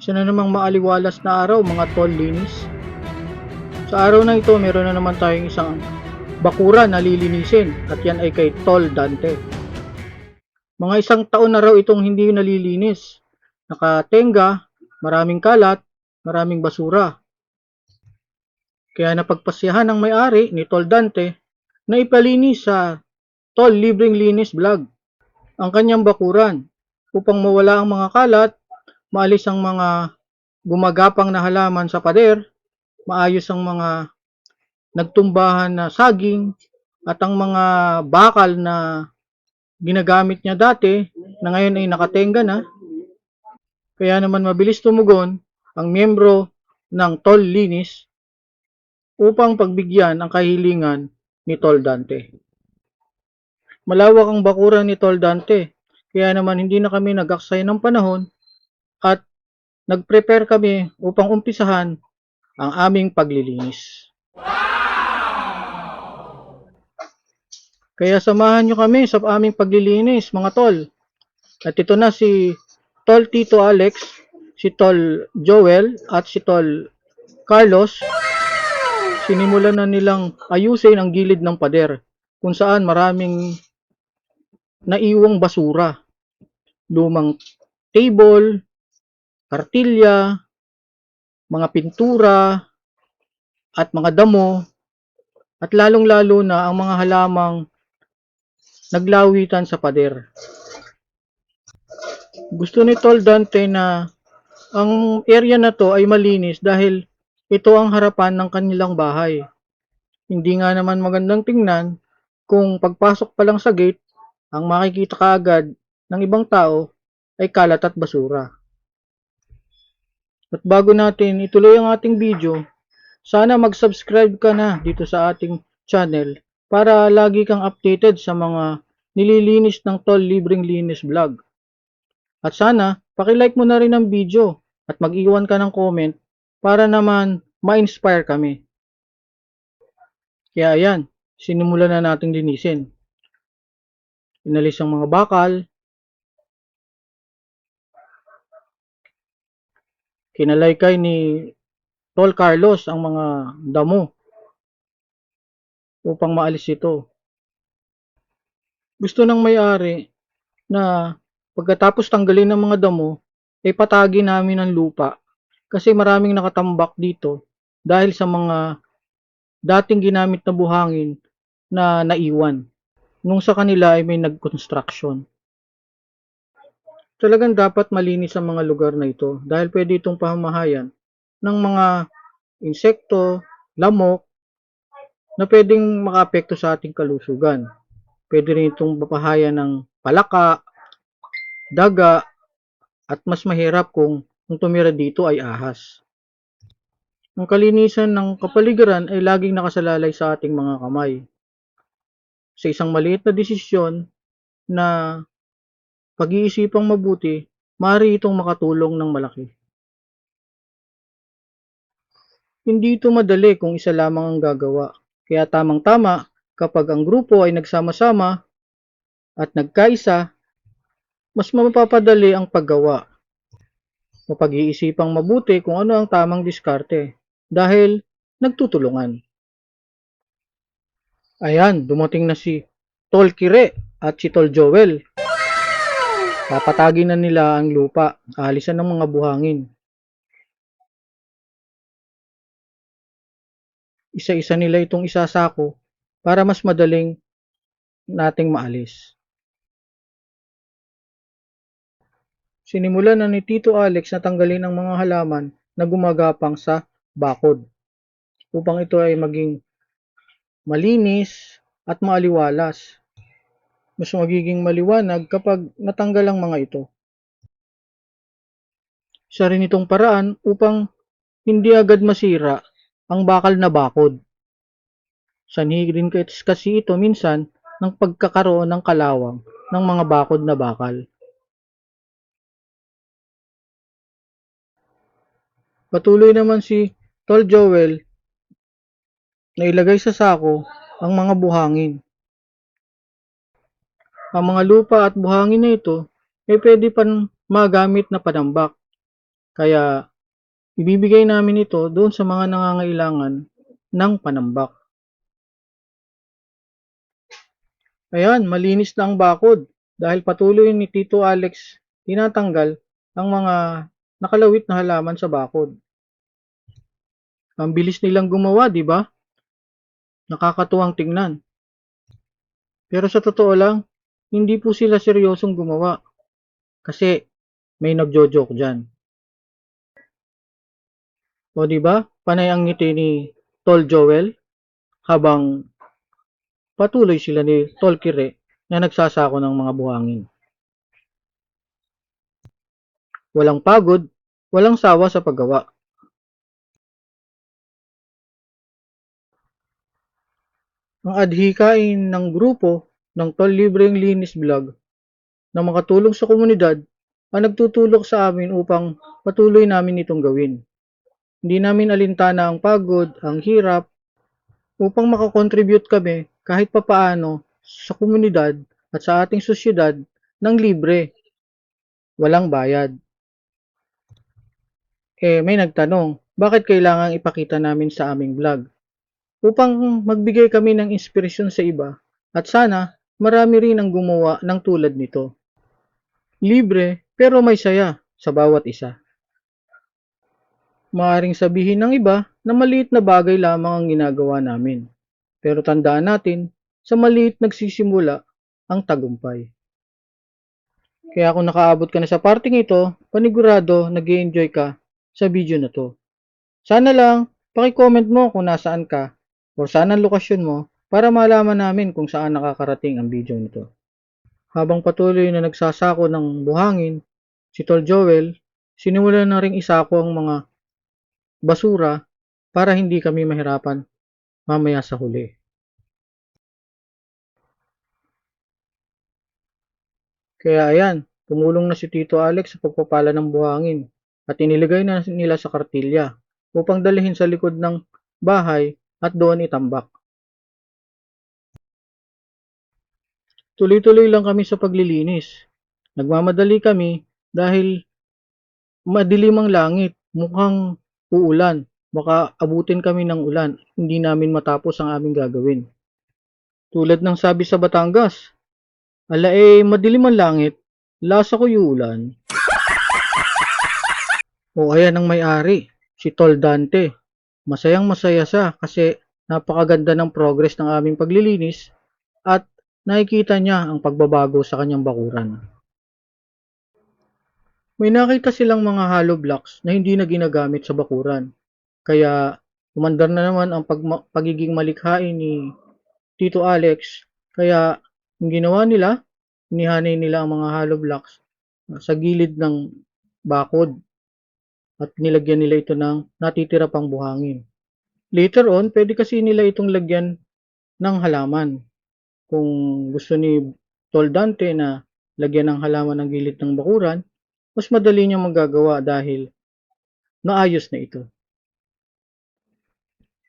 Isa na namang maaliwalas na araw mga tol linis. Sa araw na ito meron na naman tayong isang bakuran na lilinisin at yan ay kay Tol Dante. Mga isang taon na raw itong hindi nalilinis. Nakatenga, maraming kalat, maraming basura. Kaya napagpasyahan ng may-ari ni Tol Dante na ipalinis sa Tol Libreng Linis Vlog ang kanyang bakuran upang mawala ang mga kalat, maalis ang mga gumagapang na halaman sa pader, maayos ang mga nagtumbahan na saging at ang mga bakal na ginagamit niya dati na ngayon ay nakatenga na. Kaya naman mabilis tumugon ang miyembro ng Tol Linis upang pagbigyan ang kahilingan ni Tol Dante. Malawak ang bakuran ni Tol Dante, kaya naman hindi na kami nag-aksaya ng panahon at nag-prepare kami upang umpisahan ang aming paglilinis. Kaya samahan nyo kami sa aming paglilinis mga tol. At ito na si Tol Tito Alex, si Tol Joel at si Tol Carlos. Sinimulan na nilang ayusin ang gilid ng pader kung saan maraming naiwang basura. Lumang table, kartilya, mga pintura, at mga damo, at lalong-lalo na ang mga halamang naglawitan sa pader. Gusto ni Tol Dante na ang area na to ay malinis dahil ito ang harapan ng kanilang bahay. Hindi nga naman magandang tingnan kung pagpasok pa lang sa gate, ang makikita kaagad ng ibang tao ay kalat at basura. At bago natin ituloy ang ating video, sana mag-subscribe ka na dito sa ating channel para lagi kang updated sa mga nililinis ng Tol Libreng Linis Vlog. At sana, pakilike mo na rin ang video at mag-iwan ka ng comment para naman ma-inspire kami. Kaya ayan, sinimulan na nating linisin. Inalis ang mga bakal, kinalaykay ni Tol Carlos ang mga damo upang maalis ito. Gusto ng may-ari na pagkatapos tanggalin ng mga damo, ay patagi namin ang lupa kasi maraming nakatambak dito dahil sa mga dating ginamit na buhangin na naiwan nung sa kanila ay may nag-construction. Talagang dapat malinis ang mga lugar na ito dahil pwede itong pamamahayan ng mga insekto, lamok na pwedeng makaapekto sa ating kalusugan. Pwede rin itong papahayan ng palaka, daga, at mas mahirap kung tumira dito ay ahas. Ang kalinisan ng kapaligiran ay laging nakasalalay sa ating mga kamay. Sa isang maliit na desisyon na pag-iisipang mabuti, maaari itong makatulong ng malaki. Hindi ito madali kung isa lamang ang gagawa. Kaya tamang-tama kapag ang grupo ay nagsama-sama at nagkaisa, mas mapapadali ang paggawa. Mapag-iisipang mabuti kung ano ang tamang diskarte dahil nagtutulungan. Ayan, dumating na si Tol Kire at si Tol Joel. Papatagin na nila ang lupa, aalisan ng mga buhangin. Isa-isa nila itong isasako para mas madaling nating maalis. Sinimulan na ni Tito Alex na tanggalin ang mga halaman na gumagapang sa bakod upang ito ay maging malinis at maaliwalas. Mas magiging maliwanag kapag natanggal ang mga ito. Isa rin itong paraan upang hindi agad masira ang bakal na bakod. Sanhi rin kasi ito minsan ng pagkakaroon ng kalawang ng mga bakod na bakal. Patuloy naman si Tol Joel na ilagay sa sako ang mga buhangin. Ang mga lupa at buhangin na ito ay pwede pang magamit na panambak. Kaya ibibigay namin ito doon sa mga nangangailangan ng panambak. Ayan, malinis na ang bakod dahil patuloy ni Tito Alex tinatanggal ang mga nakalawit na halaman sa bakod. Ang bilis nilang gumawa, di ba? Nakakatuwang tingnan. Pero sa totoo lang, hindi po sila seryosong gumawa kasi may nagjo-joke dyan. O di ba? Panay ang ngiti ni Tol Joel habang patuloy sila ni Tol Kire na nagsasako ng mga buhangin. Walang pagod, walang sawa sa paggawa. Ang adhikain ng grupo ng Tol Libreng Linis Vlog na makatulong sa komunidad ang nagtutulak sa amin upang patuloy namin itong gawin. Hindi namin alintana ang pagod, ang hirap, upang makakontribute kami kahit papaano sa komunidad at sa ating sosyedad ng libre, walang bayad. May nagtanong, bakit kailangang ipakita namin sa aming vlog? Upang magbigay kami ng inspirasyon sa iba at sana marami rin ang gumawa ng tulad nito. Libre pero may saya sa bawat isa. Maaring sabihin ng iba na maliit na bagay lamang ang ginagawa namin. Pero tandaan natin, sa maliit nagsisimula ang tagumpay. Kaya kung nakaabot ka na sa parting ito, panigurado nag-i-enjoy ka sa video na to. Sana lang, paki-comment mo kung nasaan ka o saan ang lokasyon mo para malaman namin kung saan nakakarating ang video nito. Habang patuloy na nagsasako ng buhangin, si Tol Joel, sinimulan na ring isako ang mga basura para hindi kami mahirapan mamaya sa huli. Kaya ayan, tumulong na si Tito Alex sa pagpapala ng buhangin at inilagay na nila sa kartilya upang dalhin sa likod ng bahay at doon itambak. Tuloy-tuloy lang kami sa paglilinis. Nagmamadali kami dahil madilim ang langit, mukhang uulan. Baka abutin kami ng ulan, hindi namin matapos ang aming gagawin. Tulad ng sabi sa Batangas, ala madilim ang langit, lasa ko yung ulan. O ayan ang may-ari, si Tol Dante. Masayang masaya siya kasi napakaganda ng progress ng aming paglilinis at nakikita niya ang pagbabago sa kanyang bakuran. May nakita silang mga hollow blocks na hindi na ginagamit sa bakuran. Kaya umandar na naman ang pagiging malikhain ni Tito Alex. Kaya ang ginawa nila, inihanay nila ang mga hollow blocks sa gilid ng bakod at nilagyan nila ito ng natitira pang buhangin. Later on, pwede kasi nila itong lagyan ng halaman. Kung gusto ni Tol Dante na lagyan ng halaman ng gilid ng bakuran, mas madali niyang magagawa dahil naayos na ito.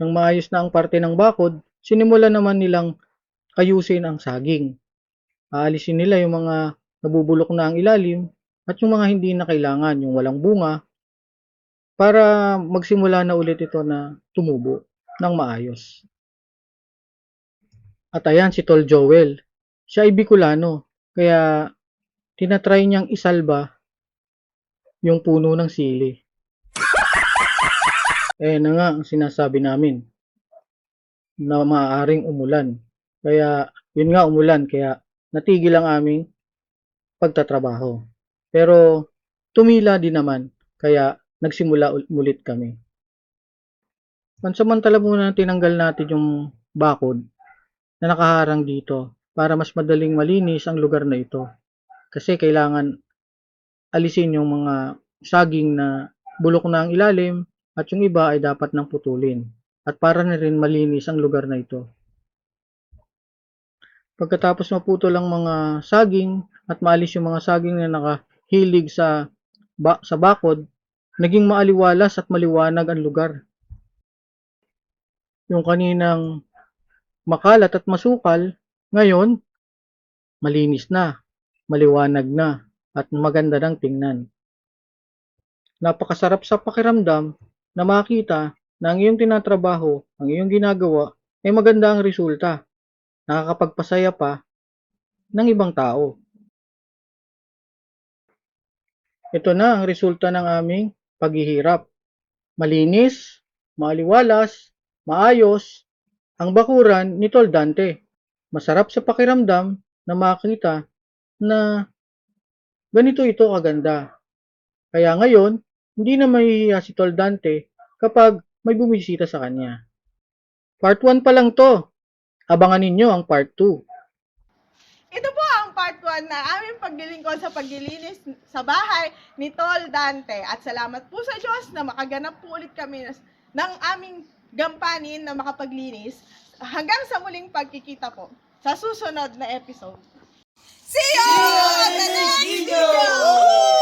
Nang maayos na ang parte ng bakod, sinimulan naman nilang ayusin ang saging. Aalisin nila yung mga nabubulok na ang ilalim at yung mga hindi na kailangan, yung walang bunga, para magsimula na ulit ito na tumubo ng maayos. At ayan si Tol Joel. Siya ay Bicolano, kaya tinatry niyang isalba yung puno ng sili. Na nga ang sinasabi namin na maaaring umulan. Kaya yun nga umulan, kaya natigil ang aming pagtatrabaho. Pero tumila din naman, kaya nagsimula ulit kami. Pansamantala muna tinanggal natin yung bakod na nakaharang dito para mas madaling malinis ang lugar na ito. Kasi kailangan alisin yung mga saging na bulok na ang ilalim at yung iba ay dapat nang putulin. At para na rin malinis ang lugar na ito. Pagkatapos maputol ang mga saging at maalis yung mga saging na nakahilig sa bakod, naging maaliwalas at maliwanag ang lugar. Yung kaninang makalat at masukal, ngayon, malinis na, maliwanag na, at maganda ng tingnan. Napakasarap sa pakiramdam na makita na ang iyong tinatrabaho, ang iyong ginagawa, ay maganda ang resulta. Nakakapagpasaya pa ng ibang tao. Ito na ang resulta ng aming paghihirap. Malinis, maliwalas, maayos, ang bakuran ni Tol Dante. Masarap sa pakiramdam na makita na ganito ito kaganda. Kaya ngayon, hindi na mahihiya si Tol Dante kapag may bumisita sa kanya. Part 1 pa lang to. Abangan ninyo ang part 2. Ito po ang part 1 na aming paglilingkod sa paglilinis sa bahay ni Tol Dante. At salamat po sa Diyos na makaganap po ulit kami ng aming gampanin na makapaglinis. Hanggang sa muling pagkikita po sa susunod na episode. See you on the next video!